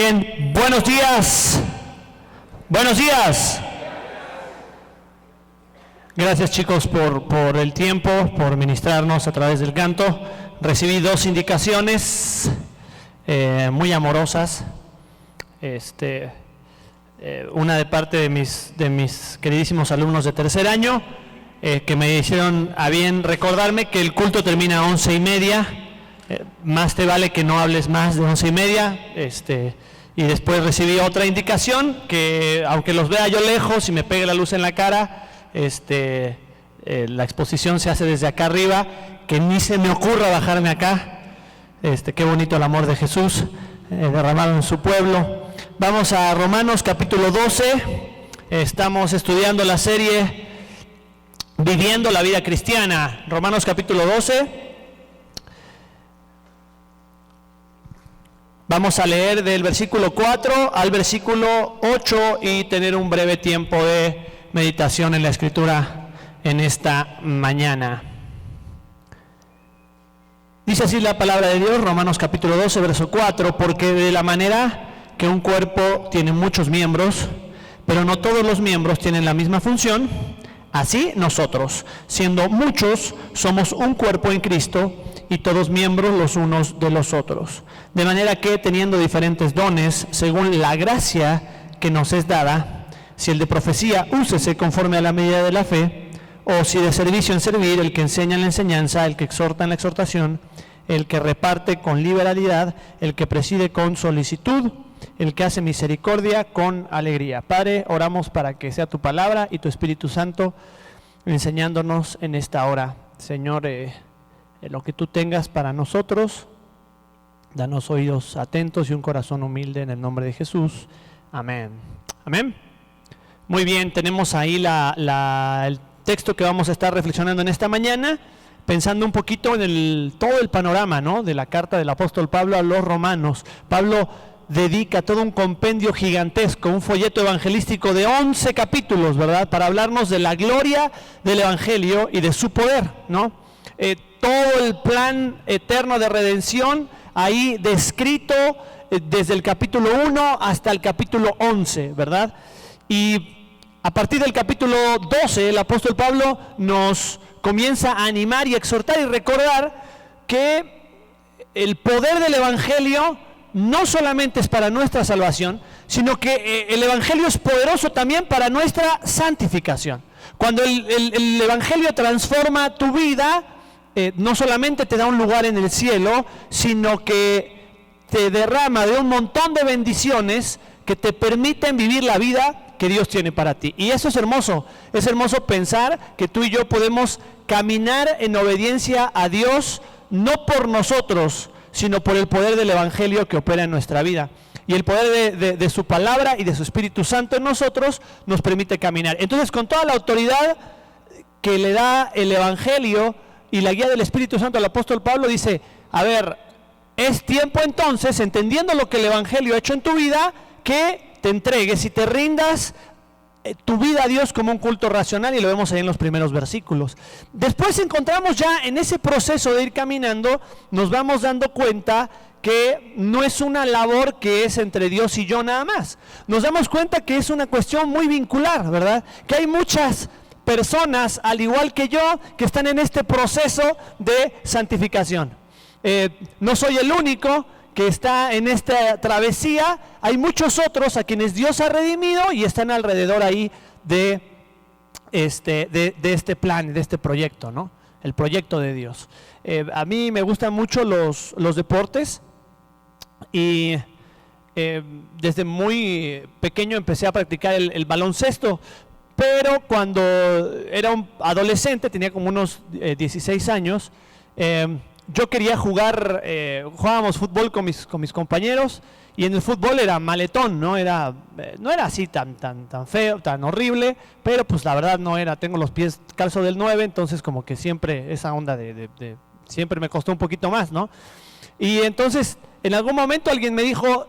Bien, buenos días. Buenos días. Gracias, chicos, por el tiempo, por ministrarnos a través del canto. Recibí dos indicaciones muy amorosas. Una de parte de mis queridísimos alumnos de tercer año, que me hicieron a bien recordarme que el culto termina a 11:30. Más te vale que no hables más de 11:30. Y después recibí otra indicación que, aunque los vea yo lejos y me pegue la luz en la cara, la exposición se hace desde acá arriba, que ni se me ocurra bajarme acá. Qué bonito el amor de Jesús derramado en su pueblo. Vamos a Romanos capítulo 12. Estamos estudiando la serie Viviendo la vida cristiana. Romanos capítulo 12. Vamos a leer del versículo 4 al versículo 8 y tener un breve tiempo de meditación en la Escritura en esta mañana. Dice así la palabra de Dios, Romanos capítulo 12, verso 4, porque de la manera que un cuerpo tiene muchos miembros, pero no todos los miembros tienen la misma función, así nosotros, siendo muchos, somos un cuerpo en Cristo y todos miembros los unos de los otros. De manera que, teniendo diferentes dones, según la gracia que nos es dada, si el de profecía, úsese conforme a la medida de la fe, o si de servicio en servir, el que enseña en la enseñanza, el que exhorta en la exhortación, el que reparte con liberalidad, el que preside con solicitud, el que hace misericordia con alegría. Padre, oramos para que sea tu palabra y tu Espíritu Santo enseñándonos en esta hora. Señor, lo que tú tengas para nosotros, danos oídos atentos y un corazón humilde en el nombre de Jesús. Amén. Amén. Muy bien, tenemos ahí el texto que vamos a estar reflexionando en esta mañana, pensando un poquito en todo el panorama, ¿no?, de la carta del apóstol Pablo a los romanos. Pablo dedica todo un compendio gigantesco, un folleto evangelístico de 11 capítulos, ¿verdad?, para hablarnos de la gloria del evangelio y de su poder, ¿no? Todo el plan eterno de redención ahí descrito desde el capítulo 1 hasta el capítulo 11, ¿verdad? Y a partir del capítulo 12 el apóstol Pablo nos comienza a animar y exhortar y recordar que el poder del evangelio no solamente es para nuestra salvación, sino que el evangelio es poderoso también para nuestra santificación. Cuando el evangelio transforma tu vida, no solamente te da un lugar en el cielo, sino que te derrama de un montón de bendiciones que te permiten vivir la vida que Dios tiene para ti. Y eso es hermoso pensar que tú y yo podemos caminar en obediencia a Dios, no por nosotros, sino por el poder del evangelio que opera en nuestra vida. Y el poder de su palabra y de su Espíritu Santo en nosotros nos permite caminar. Entonces, con toda la autoridad que le da el evangelio y la guía del Espíritu Santo al apóstol Pablo, dice: a ver, es tiempo entonces, entendiendo lo que el evangelio ha hecho en tu vida, que te entregues y te rindas tu vida a Dios como un culto racional, y lo vemos ahí en los primeros versículos. Después encontramos ya en ese proceso de ir caminando, nos vamos dando cuenta que no es una labor que es entre Dios y yo nada más. Nos damos cuenta que es una cuestión muy vincular, ¿verdad? Que hay muchas personas, al igual que yo, que están en este proceso de santificación. No soy el único que está en esta travesía, hay muchos otros a quienes Dios ha redimido y están alrededor ahí de este plan, de este proyecto, ¿no? El proyecto de Dios. A mí me gustan mucho los deportes y desde muy pequeño empecé a practicar el baloncesto. Pero cuando era un adolescente, tenía como unos 16 años, yo quería jugábamos fútbol con mis compañeros, y en el fútbol era maletón, no era así tan feo, tan horrible, pero pues la verdad no era, tengo los pies calzo del 9, entonces como que siempre esa onda siempre me costó un poquito más, ¿no? Y entonces en algún momento alguien me dijo,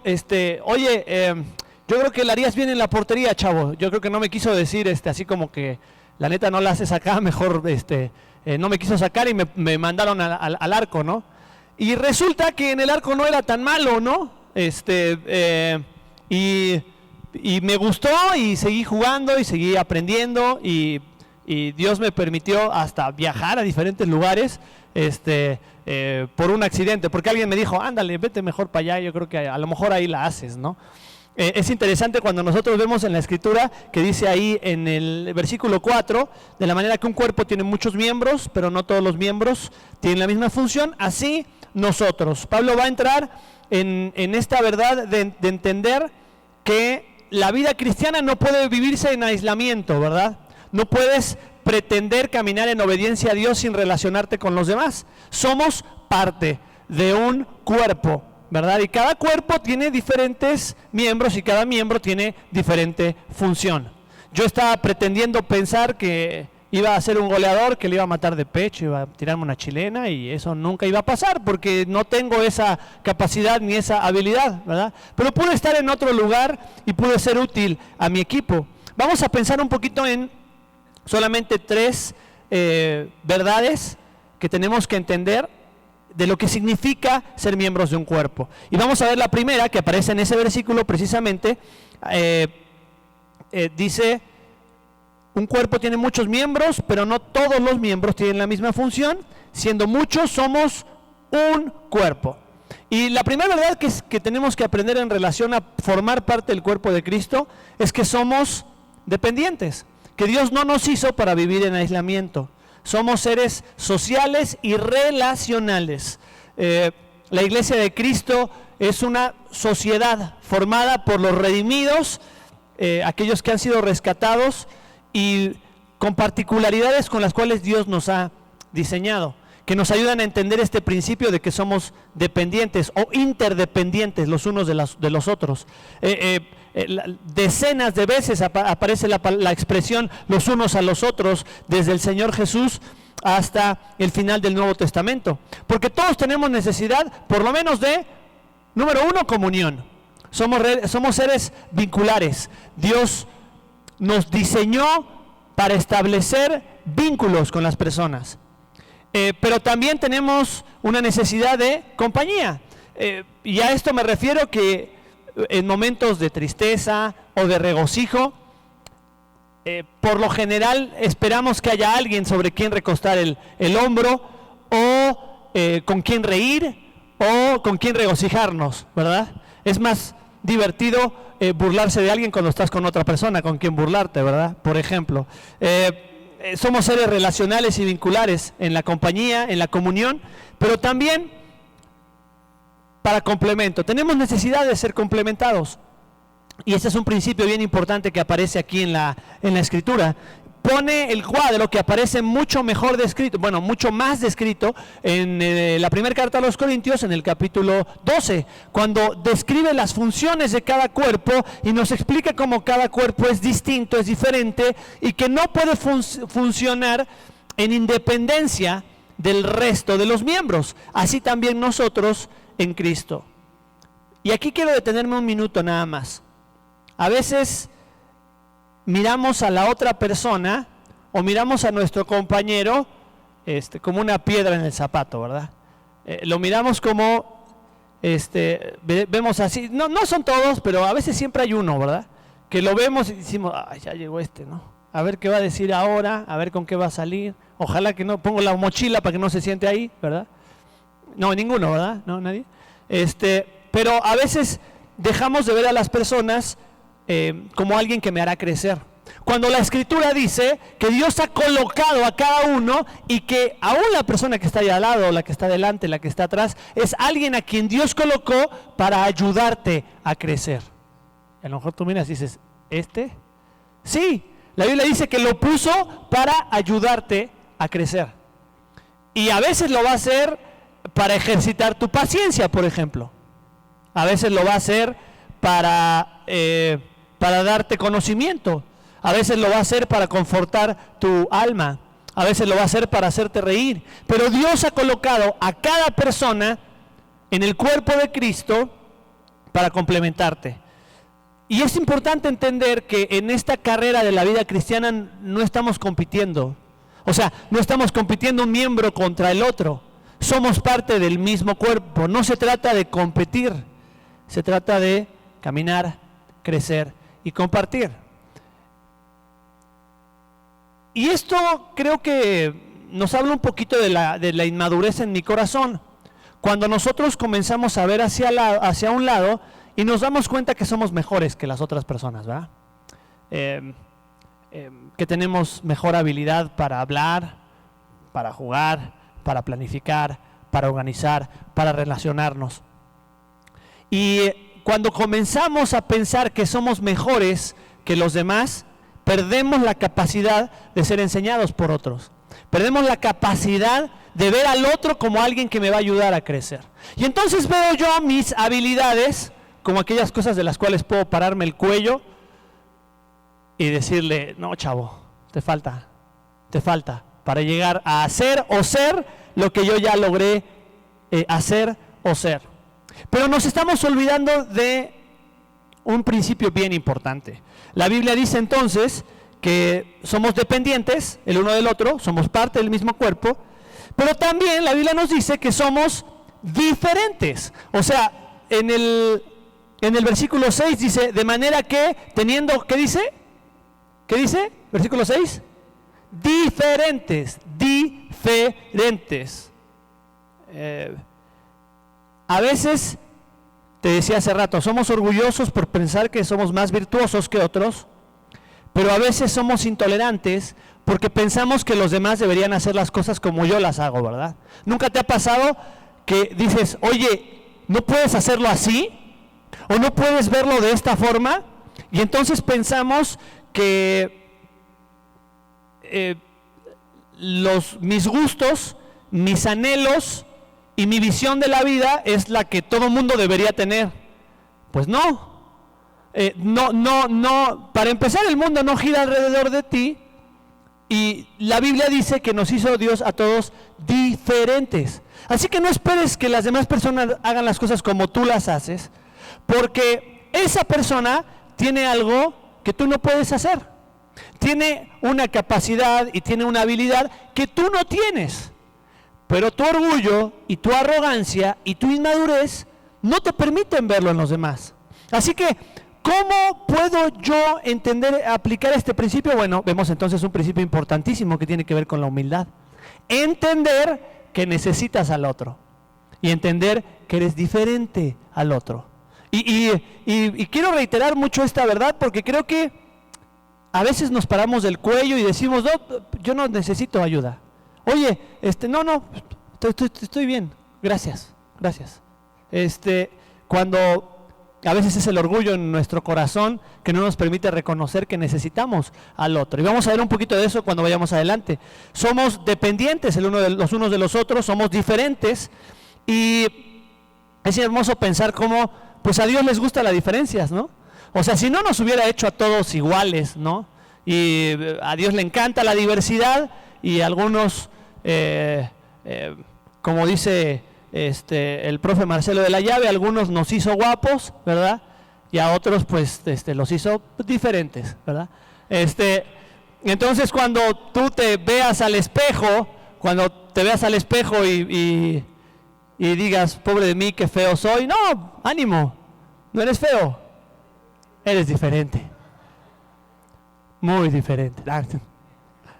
oye, yo creo que la harías bien en la portería, chavo. Yo creo que no me quiso decir así como que la neta no la haces acá, mejor no me quiso sacar y me mandaron al arco, ¿no? Y resulta que en el arco no era tan malo, ¿no? y me gustó y seguí jugando y seguí aprendiendo y Dios me permitió hasta viajar a diferentes lugares por un accidente, porque alguien me dijo, ándale, vete mejor para allá, yo creo que a lo mejor ahí la haces, ¿no? Es interesante cuando nosotros vemos en la Escritura que dice ahí en el versículo 4, de la manera que un cuerpo tiene muchos miembros, pero no todos los miembros tienen la misma función, así nosotros. Pablo va a entrar en esta verdad de entender que la vida cristiana no puede vivirse en aislamiento, ¿verdad? No puedes pretender caminar en obediencia a Dios sin relacionarte con los demás. Somos parte de un cuerpo, ¿verdad? Y cada cuerpo tiene diferentes miembros y cada miembro tiene diferente función. Yo estaba pretendiendo pensar que iba a ser un goleador, que le iba a matar de pecho, iba a tirarme una chilena y eso nunca iba a pasar porque no tengo esa capacidad ni esa habilidad, ¿verdad? Pero pude estar en otro lugar y pude ser útil a mi equipo. Vamos a pensar un poquito en solamente 3 verdades que tenemos que entender de lo que significa ser miembros de un cuerpo. Y vamos a ver la primera que aparece en ese versículo precisamente, dice, un cuerpo tiene muchos miembros, pero no todos los miembros tienen la misma función, siendo muchos somos un cuerpo. Y la primera verdad que tenemos que aprender en relación a formar parte del cuerpo de Cristo es que somos dependientes, que Dios no nos hizo para vivir en aislamiento. Somos seres sociales y relacionales. La Iglesia de Cristo es una sociedad formada por los redimidos, aquellos que han sido rescatados y con particularidades con las cuales Dios nos ha diseñado, que nos ayudan a entender este principio de que somos dependientes o interdependientes los unos de los otros. Decenas de veces aparece la expresión los unos a los otros desde el Señor Jesús hasta el final del Nuevo Testamento, porque todos tenemos necesidad por lo menos de, número 1, comunión. Somos seres vinculares. Dios nos diseñó para establecer vínculos con las personas, pero también tenemos una necesidad de compañía, y a esto me refiero que en momentos de tristeza o de regocijo, por lo general esperamos que haya alguien sobre quien recostar el hombro o con quien reír o con quien regocijarnos, ¿verdad? Es más divertido burlarse de alguien cuando estás con otra persona con quien burlarte, ¿verdad? Por ejemplo, somos seres relacionales y vinculares en la compañía, en la comunión, pero también para complemento. Tenemos necesidad de ser complementados. Y este es un principio bien importante que aparece aquí en la Escritura. Pone el cuadro que aparece mucho mejor descrito, bueno, mucho más descrito en la primera carta a los Corintios, en el capítulo 12, cuando describe las funciones de cada cuerpo y nos explica cómo cada cuerpo es distinto, es diferente y que no puede funcionar en independencia del resto de los miembros. Así también nosotros en Cristo. Y aquí quiero detenerme un minuto nada más. A veces miramos a la otra persona o miramos a nuestro compañero como una piedra en el zapato, ¿verdad? Lo miramos como, vemos así, no son todos, pero a veces siempre hay uno, ¿verdad? Que lo vemos y decimos, ay, ya llegó ¿no? A ver qué va a decir ahora, a ver con qué va a salir. Ojalá que no, pongo la mochila para que no se siente ahí, ¿verdad? No, ninguno, ¿verdad? No, nadie. Pero a veces dejamos de ver a las personas como alguien que me hará crecer. Cuando la Escritura dice que Dios ha colocado a cada uno y que aún la persona que está ahí al lado, la que está delante, la que está atrás, es alguien a quien Dios colocó para ayudarte a crecer. A lo mejor tú miras y dices, Sí, la Biblia dice que lo puso para ayudarte a crecer. Y a veces lo va a hacer para ejercitar tu paciencia, por ejemplo. A veces lo va a hacer para darte conocimiento. A veces lo va a hacer para confortar tu alma. A veces lo va a hacer para hacerte reír. Pero Dios ha colocado a cada persona en el cuerpo de Cristo para complementarte. Y es importante entender que en esta carrera de la vida cristiana no estamos compitiendo. O sea, no estamos compitiendo un miembro contra el otro. Somos parte del mismo cuerpo. No se trata de competir. Se trata de caminar, crecer y compartir. Y esto creo que nos habla un poquito de la inmadurez en mi corazón. Cuando nosotros comenzamos a ver hacia un lado y nos damos cuenta que somos mejores que las otras personas, ¿verdad? Que tenemos mejor habilidad para hablar, para jugar, para planificar, para organizar, para relacionarnos. Y cuando comenzamos a pensar que somos mejores que los demás, perdemos la capacidad de ser enseñados por otros. Perdemos la capacidad de ver al otro como alguien que me va a ayudar a crecer. Y entonces veo yo mis habilidades como aquellas cosas de las cuales puedo pararme el cuello y decirle, no, chavo, te falta para llegar a hacer o ser lo que yo ya logré hacer o ser. Pero nos estamos olvidando de un principio bien importante. La Biblia dice entonces que somos dependientes el uno del otro, somos parte del mismo cuerpo, pero también la Biblia nos dice que somos diferentes. O sea, en el versículo 6 dice, de manera que teniendo, ¿qué dice? ¿Qué dice? Versículo 6. Diferentes. A veces, te decía hace rato, somos orgullosos por pensar que somos más virtuosos que otros, pero a veces somos intolerantes porque pensamos que los demás deberían hacer las cosas como yo las hago, ¿verdad? ¿Nunca te ha pasado que dices, oye, no puedes hacerlo así? ¿O no puedes verlo de esta forma? Y entonces pensamos que mis gustos, mis anhelos y mi visión de la vida es la que todo mundo debería tener. Pues no. Para empezar, el mundo no gira alrededor de ti, y la Biblia dice que nos hizo Dios a todos diferentes. Así que no esperes que las demás personas hagan las cosas como tú las haces, porque esa persona tiene algo que tú no puedes hacer. Tiene una capacidad y tiene una habilidad que tú no tienes. Pero tu orgullo y tu arrogancia y tu inmadurez no te permiten verlo en los demás. Así que, ¿cómo puedo yo aplicar este principio? Bueno, vemos entonces un principio importantísimo que tiene que ver con la humildad. Entender que necesitas al otro y entender que eres diferente al otro. Y quiero reiterar mucho esta verdad porque creo que a veces nos paramos del cuello y decimos, no, yo no necesito ayuda. Oye, estoy bien, gracias. Cuando a veces es el orgullo en nuestro corazón que no nos permite reconocer que necesitamos al otro. Y vamos a ver un poquito de eso cuando vayamos adelante. Somos dependientes los unos de los otros, somos diferentes, y es hermoso pensar cómo, pues a Dios les gustan las diferencias, ¿no? O sea, si no nos hubiera hecho a todos iguales, ¿no? Y a Dios le encanta la diversidad, y algunos, como dice el profe Marcelo de la Llave, algunos nos hizo guapos, ¿verdad? Y a otros pues los hizo diferentes, ¿verdad? Entonces cuando tú te veas al espejo, y digas, pobre de mí, qué feo soy, no, ánimo, no eres feo, eres diferente, muy diferente,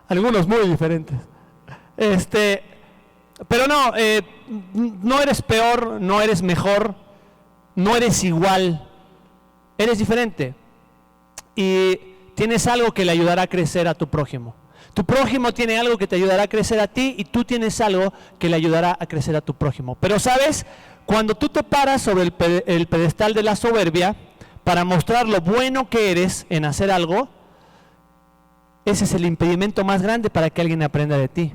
algunos muy diferentes, pero no, no eres peor, no eres mejor, no eres igual, eres diferente, y tienes algo que le ayudará a crecer a tu prójimo. Tu prójimo tiene algo que te ayudará a crecer a ti, y tú tienes algo que le ayudará a crecer a tu prójimo. Pero sabes, cuando tú te paras sobre el pedestal de la soberbia para mostrar lo bueno que eres en hacer algo, ese es el impedimento más grande para que alguien aprenda de ti.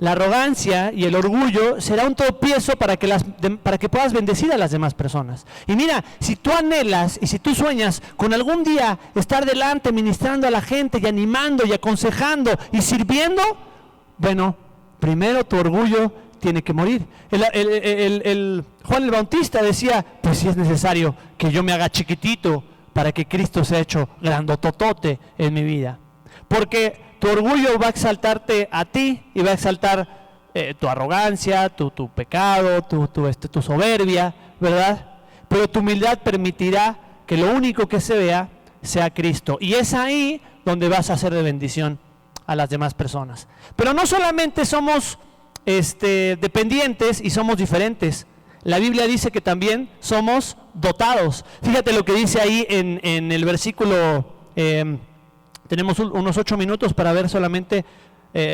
La arrogancia y el orgullo será un tropiezo para que puedas bendecir a las demás personas. Y mira, si tú anhelas y si tú sueñas con algún día estar delante ministrando a la gente y animando y aconsejando y sirviendo, bueno, primero tu orgullo tiene que morir. Juan el Bautista decía, pues si es necesario que yo me haga chiquitito para que Cristo sea hecho grandototote en mi vida. Porque tu orgullo va a exaltarte a ti y va a exaltar tu arrogancia, tu pecado, tu soberbia, ¿verdad? pero tu humildad permitirá que lo único que se vea sea Cristo. Y es ahí donde vas a ser de bendición a las demás personas. Pero no solamente somos dependientes y somos diferentes. La Biblia dice que también somos dotados. Fíjate lo que dice ahí en el versículo, tenemos unos 8 minutos para ver solamente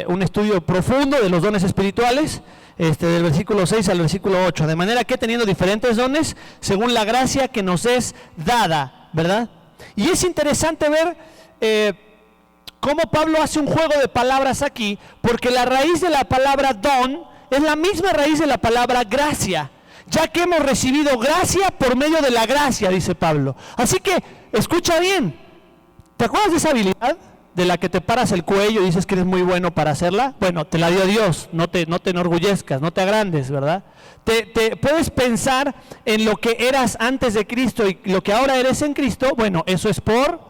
un estudio profundo de los dones espirituales, del versículo 6 al versículo 8. De manera que teniendo diferentes dones, según la gracia que nos es dada, ¿verdad? Y es interesante ver cómo Pablo hace un juego de palabras aquí, porque la raíz de la palabra don es la misma raíz de la palabra gracia, ya que hemos recibido gracia por medio de la gracia, dice Pablo. Así que, escucha bien, ¿te acuerdas de esa habilidad de la que te paras el cuello y dices que eres muy bueno para hacerla? Bueno, te la dio Dios, no te enorgullezcas, no te agrandes, ¿verdad? Te puedes pensar en lo que eras antes de Cristo y lo que ahora eres en Cristo. Bueno, eso es por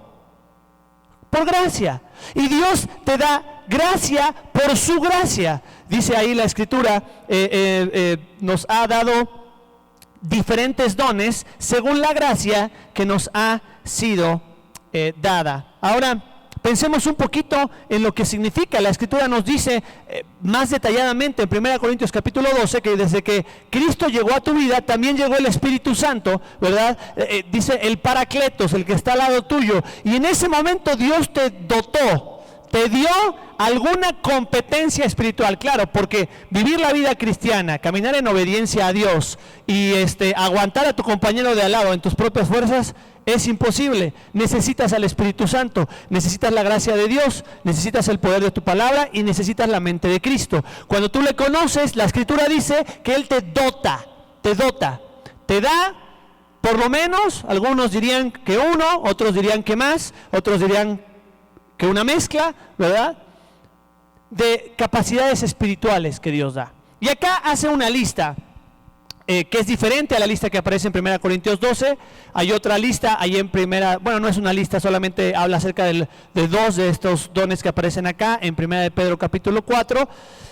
gracia. Y Dios te da gracia por su gracia. Dice ahí la Escritura, nos ha dado diferentes dones según la gracia que nos ha sido dada. Ahora, pensemos un poquito en lo que significa. La Escritura nos dice más detalladamente en 1 Corintios capítulo 12 que desde que Cristo llegó a tu vida, también llegó el Espíritu Santo, ¿verdad? Dice el Paracletos, el que está al lado tuyo. Y en ese momento Dios te dotó, te dio alguna competencia espiritual. Claro, porque vivir la vida cristiana, caminar en obediencia a Dios y aguantar a tu compañero de al lado en tus propias fuerzas es imposible. Necesitas al Espíritu Santo, necesitas la gracia de Dios, necesitas el poder de tu palabra y necesitas la mente de Cristo. Cuando tú le conoces, la Escritura dice que Él te dota, te da por lo menos, algunos dirían que uno, otros dirían que más, otros dirían que una mezcla, ¿verdad?, de capacidades espirituales que Dios da. Y acá hace una lista que es diferente a la lista que aparece en 1 Corintios 12. Hay otra lista ahí en no es una lista, solamente habla acerca de dos de estos dones que aparecen acá, en 1 de Pedro capítulo 4,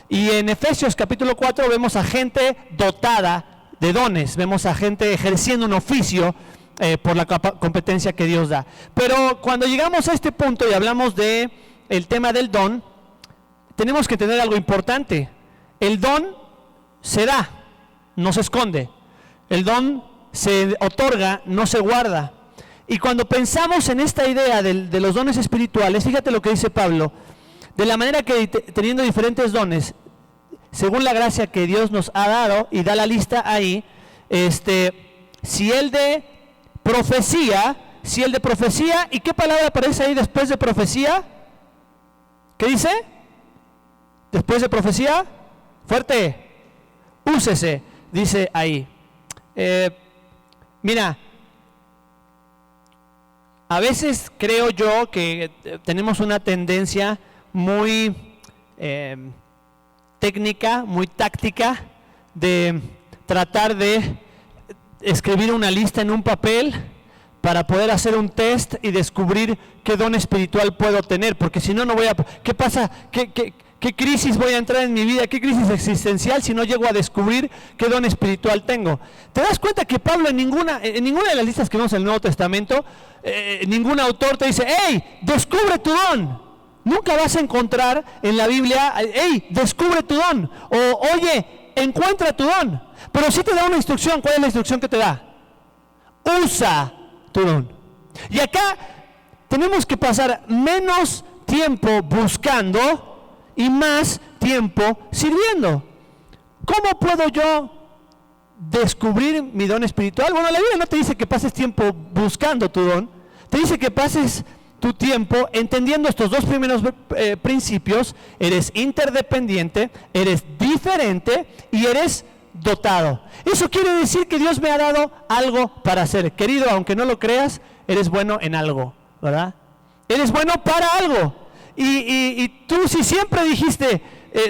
y en Efesios capítulo 4 vemos a gente dotada de dones, vemos a gente ejerciendo un oficio por la competencia que Dios da. Pero cuando llegamos a este punto y hablamos de el tema del don, tenemos que tener algo importante. El don se da, no se esconde. El don se otorga, no se guarda. Y cuando pensamos en esta idea de los dones espirituales, fíjate lo que dice Pablo: de la manera que teniendo diferentes dones, según la gracia que Dios nos ha dado, y da la lista ahí, si el de profecía, ¿y qué palabra aparece ahí después de profecía? ¿Qué dice? Después de profecía, fuerte, úsese, dice ahí. Mira, a veces creo yo que tenemos una tendencia muy técnica, muy táctica, de tratar de escribir una lista en un papel para poder hacer un test y descubrir qué don espiritual puedo tener, porque si no, no voy a... ¿Qué pasa? ¿Qué crisis voy a entrar en mi vida? ¿Qué crisis existencial si no llego a descubrir qué don espiritual tengo? ¿Te das cuenta que Pablo en ninguna de las listas que vemos en el Nuevo Testamento, ningún autor te dice, hey, descubre tu don? Nunca vas a encontrar en la Biblia, hey, descubre tu don, o oye, encuentra tu don. Pero sí te da una instrucción. ¿Cuál es la instrucción que te da? Usa tu don. Y acá tenemos que pasar menos tiempo buscando y más tiempo sirviendo. ¿Cómo puedo yo descubrir mi don espiritual? Bueno, la Biblia no te dice que pases tiempo buscando tu don, te dice que pases tu tiempo entendiendo estos dos primeros principios. Eres interdependiente, eres diferente y eres dotado. Eso quiere decir que Dios me ha dado algo para hacer. Querido, aunque no lo creas, eres bueno en algo, ¿verdad? Eres bueno para algo. Y tú, si siempre dijiste,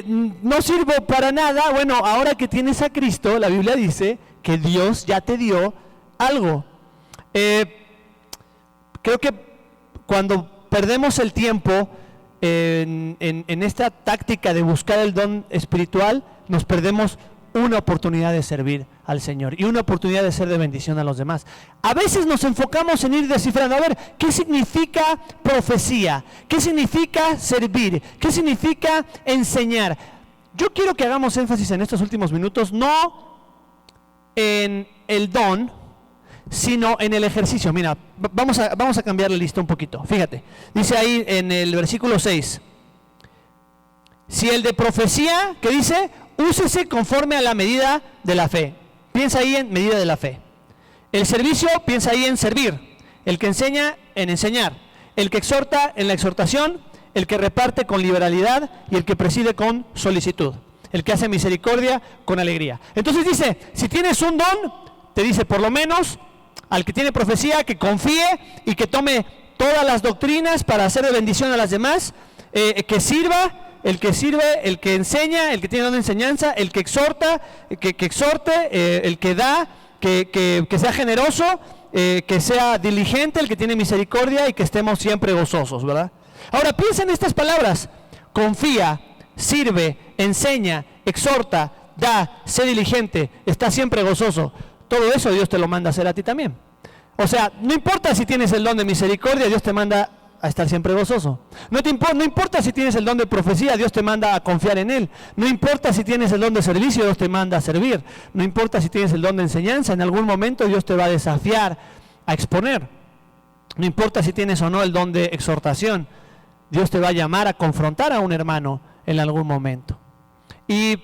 no sirvo para nada, bueno, ahora que tienes a Cristo, la Biblia dice que Dios ya te dio algo. Creo que cuando perdemos el tiempo en esta táctica de buscar el don espiritual, nos perdemos una oportunidad de servir al Señor y una oportunidad de ser de bendición a los demás. A veces nos enfocamos en ir descifrando, a ver, ¿qué significa profecía? ¿Qué significa servir? ¿Qué significa enseñar? Yo quiero que hagamos énfasis en estos últimos minutos, no en el don, sino en el ejercicio. Mira, vamos a cambiar la lista un poquito. Fíjate, dice ahí en el versículo 6, si el de profecía, ¿qué dice? Úsese conforme a la medida de la fe. Piensa ahí en medida de la fe. El servicio, piensa ahí en servir. El que enseña, en enseñar. El que exhorta, en la exhortación. El que reparte con liberalidad y el que preside con solicitud. El que hace misericordia con alegría. Entonces dice, si tienes un don, te dice por lo menos al que tiene profecía que confíe y que tome todas las doctrinas para hacer de bendición a las demás, que sirva. El que sirve, el que enseña, el que tiene don de enseñanza, el que exhorta, que exhorte, el que da, que sea generoso, que sea diligente, el que tiene misericordia y que estemos siempre gozosos, ¿verdad? Ahora piensa en estas palabras: confía, sirve, enseña, exhorta, da, sé diligente, está siempre gozoso. Todo eso Dios te lo manda a hacer a ti también. O sea, no importa si tienes el don de misericordia, Dios te manda a estar siempre gozoso. No importa si tienes el don de profecía, Dios te manda a confiar en Él. No importa si tienes el don de servicio, Dios te manda a servir. No importa si tienes el don de enseñanza, en algún momento Dios te va a desafiar a exponer. No importa si tienes o no el don de exhortación, Dios te va a llamar a confrontar a un hermano en algún momento. Y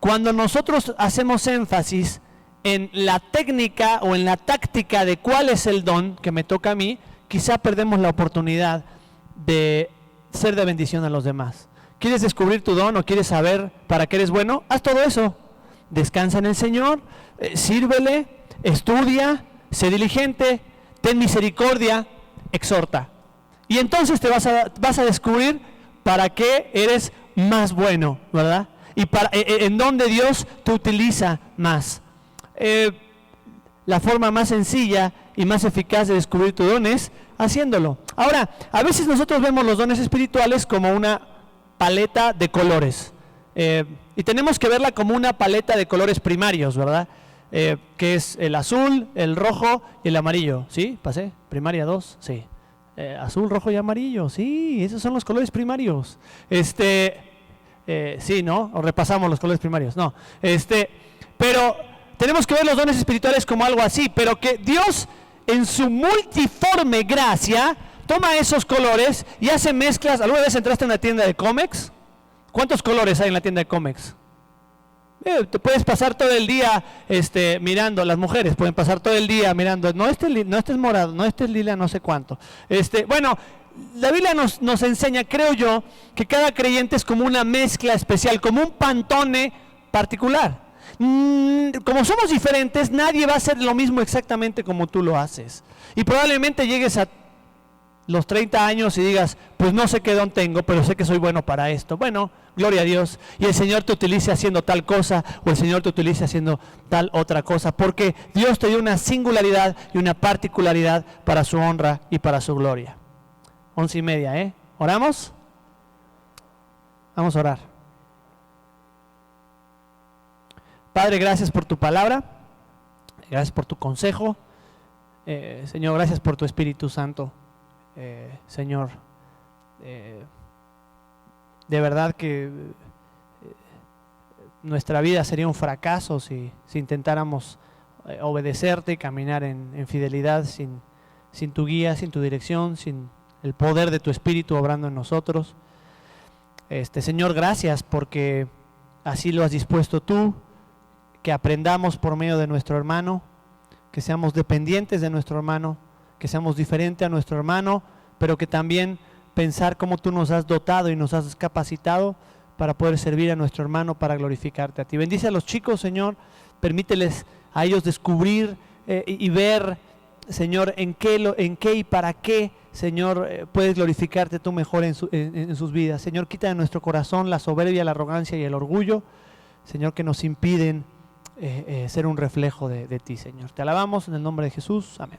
cuando nosotros hacemos énfasis en la técnica o en la táctica de cuál es el don que me toca a mí, quizá perdemos la oportunidad de ser de bendición a los demás. ¿Quieres descubrir tu don o quieres saber para qué eres bueno? Haz todo eso. Descansa en el Señor, sírvele, estudia, sé diligente, ten misericordia, exhorta. Y entonces te vas a descubrir para qué eres más bueno, ¿verdad? Y en dónde Dios te utiliza más. La forma más sencilla y más eficaz de descubrir tu don es haciéndolo. Ahora, a veces nosotros vemos los dones espirituales como una paleta de colores. Y tenemos que verla como una paleta de colores primarios, ¿verdad? Que es el azul, el rojo y el amarillo. ¿Sí? ¿Pasé? ¿Primaria 2? Sí. Azul, rojo y amarillo. Sí, esos son los colores primarios. Sí, ¿no? O repasamos los colores primarios. No. Pero tenemos que ver los dones espirituales como algo así, pero que Dios en su multiforme gracia toma esos colores y hace mezclas. ¿Alguna vez entraste en una tienda de cómics? ¿Cuántos colores hay en la tienda de cómics? Te puedes pasar todo el día mirando, las mujeres pueden pasar todo el día mirando, no este es morado, no este es lila, no sé cuánto. Bueno, la Biblia nos enseña, creo yo, que cada creyente es como una mezcla especial, como un Pantone particular. Como somos diferentes, nadie va a hacer lo mismo exactamente como tú lo haces. Y probablemente llegues a los 30 años y digas, pues no sé qué don tengo, pero sé que soy bueno para esto. Bueno, gloria a Dios. Y el Señor te utilice haciendo tal cosa, o el Señor te utilice haciendo tal otra cosa, porque Dios te dio una singularidad y una particularidad para su honra y para su gloria. 11:30, ¿oramos? Vamos a orar. Padre, gracias por tu palabra, gracias por tu consejo, Señor, gracias por tu Espíritu Santo, Señor, de verdad que nuestra vida sería un fracaso si intentáramos obedecerte y caminar en fidelidad sin tu guía, sin tu dirección, sin el poder de tu Espíritu obrando en nosotros. Señor, gracias porque así lo has dispuesto tú, que aprendamos por medio de nuestro hermano, que seamos dependientes de nuestro hermano, que seamos diferentes a nuestro hermano, pero que también pensar cómo tú nos has dotado y nos has capacitado para poder servir a nuestro hermano, para glorificarte a ti. Bendice a los chicos, Señor, permíteles a ellos descubrir y ver, Señor, en qué y para qué, Señor, puedes glorificarte tú mejor en sus vidas. Señor, quita de nuestro corazón la soberbia, la arrogancia y el orgullo, Señor, que nos impiden ser un reflejo de ti, Señor. Te alabamos en el nombre de Jesús. Amén.